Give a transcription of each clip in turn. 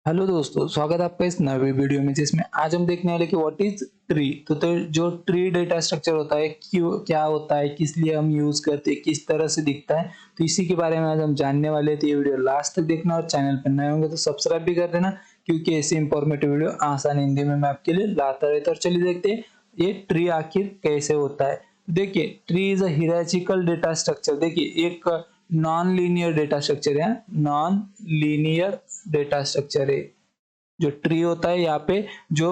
Hello दोस्तों, स्वागत है आपका इस नए वीडियो में जिसमें आज हम देखने वाले कि व्हाट इज ट्री। तो जो ट्री डेटा स्ट्रक्चर होता है, क्यों क्या होता है, किस लिए हम यूज करते हैं, किस तरह से दिखता है, तो इसी के बारे में आज हम जानने वाले थे। ये वीडियो लास्ट तक देखना और चैनल पर नए होंगे तो सब्सक्राइब भी कर देना, क्योंकि ऐसी इंफॉर्मेटिव वीडियो आसान हिंदी में मैं आपके लिए लाता रहता हूँ। चलिए देखते हैं ये ट्री आखिर कैसे होता है। देखिए, tree is a hierarchical data structure. देखिए, एक नॉन लीनियर डेटा स्ट्रक्चर है, नॉन लीनियर डेटा स्ट्रक्चर है। जो ट्री होता है, यहाँ पे जो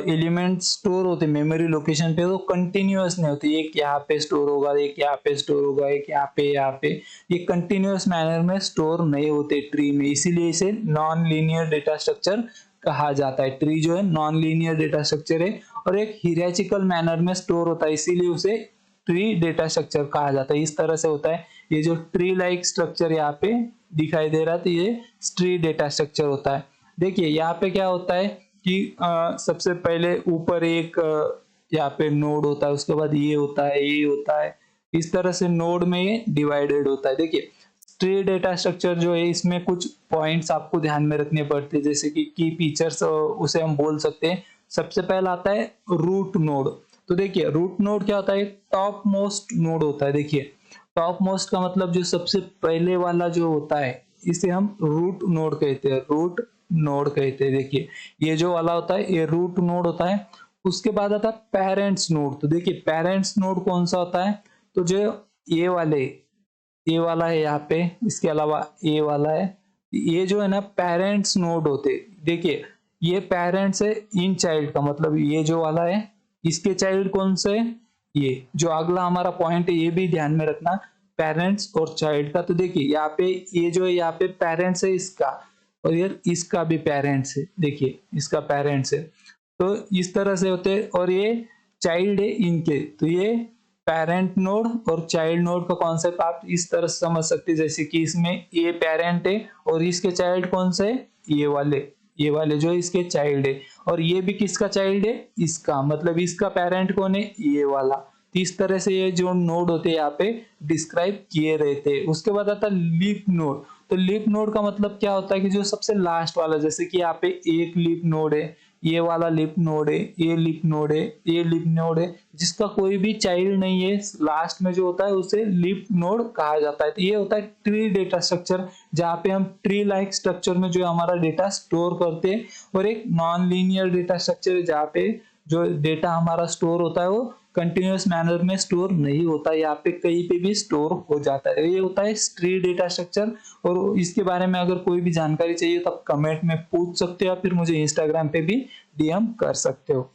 एलिमेंट स्टोर होते हैं मेमोरी लोकेशन पे, वो कंटिन्यूअस नहीं होते। एक यहाँ पे स्टोर होगा, एक यहाँ पे स्टोर होगा, एक यहाँ पे। ये कंटिन्यूअस मैनर में स्टोर नहीं होते ट्री में, इसीलिए इसे नॉन लीनियर डेटा स्ट्रक्चर कहा जाता है। ट्री जो है नॉन लीनियर डेटा स्ट्रक्चर है और एक हिरार्चिकल मैनर में स्टोर होता है, इसीलिए उसे ट्री डेटा स्ट्रक्चर कहा जाता है। इस तरह से होता है। ये जो ट्री लाइक स्ट्रक्चर यहाँ पे दिखाई दे रहा है, तो ये ट्री डेटा स्ट्रक्चर होता है। देखिए, यहाँ पे क्या होता है कि सबसे पहले ऊपर एक यहाँ पे नोड होता है, उसके बाद ये होता है, ये होता है। इस तरह से नोड में ये डिवाइडेड होता है। देखिए, ट्री डेटा स्ट्रक्चर जो है, इसमें कुछ पॉइंट्स आपको ध्यान में रखने पड़ते हैं, जैसे कि की फीचर्स उसे हम बोल सकते हैं। सबसे पहला आता है रूट नोड। तो देखिए, रूट नोड क्या होता है? टॉप मोस्ट नोड होता है। देखिए, टॉप मोस्ट का मतलब जो सबसे पहले वाला जो होता है, इसे हम रूट नोड कहते हैं। रूट नोड कहते हैं। देखिए, ये जो वाला होता है ये रूट नोड होता है। उसके बाद आता है पेरेंट्स नोड। तो देखिए, पेरेंट्स नोड कौन सा होता है? तो जो ये वाले, ये वाला है यहाँ पे, इसके अलावा ये वाला है, ये जो है ना पेरेंट्स नोड होते। देखिए, ये पेरेंट्स है इन चाइल्ड का, मतलब ये जो वाला है इसके चाइल्ड कौन से? ये जो अगला हमारा पॉइंट है, ये भी ध्यान में रखना, पेरेंट्स और चाइल्ड का। तो देखिए, यहाँ पे ये जो है, यहाँ पे पेरेंट्स है इसका, और ये इसका भी पेरेंट्स है। देखिए, इसका पेरेंट्स है। तो इस तरह से होते हैं। और ये चाइल्ड है इनके, तो ये पेरेंट नोड और चाइल्ड नोड का कॉन्सेप्ट आप इस तरह से समझ सकते हैं, जैसे कि इसमें ये पेरेंट है और इसके चाइल्ड कौन से? ये वाले जो है इसके चाइल्ड है। और ये भी किसका चाइल्ड है? इसका, मतलब इसका पेरेंट कौन है? ये वाला। तो इस तरह से ये जो नोड होते हैं यहाँ पे डिस्क्राइब किए रहते हैं। उसके बाद आता है लीफ नोड। तो लीफ नोड का मतलब क्या होता है कि जो सबसे लास्ट वाला, जैसे कि यहाँ पे एक लीफ नोड है, ये वाला लीफ नोड है, ये लीफ नोड है, ये लीफ नोड है, जिसका कोई भी चाइल्ड नहीं है, लास्ट में जो होता है उसे लीफ नोड कहा जाता है। तो ये होता है ट्री डेटा स्ट्रक्चर, जहाँ पे हम ट्री लाइक स्ट्रक्चर में जो हमारा डेटा स्टोर करते हैं। और एक नॉन लीनियर डेटा स्ट्रक्चर है, जहाँ पे जो डेटा हमारा स्टोर होता है वो कंटिन्यूअस मैनर में स्टोर नहीं होता, यहाँ पे कहीं पे भी स्टोर हो जाता है। ये होता है ट्री डेटा स्ट्रक्चर। और इसके बारे में अगर कोई भी जानकारी चाहिए तो आप कमेंट में पूछ सकते हो, या फिर मुझे इंस्टाग्राम पे भी डीएम कर सकते हो।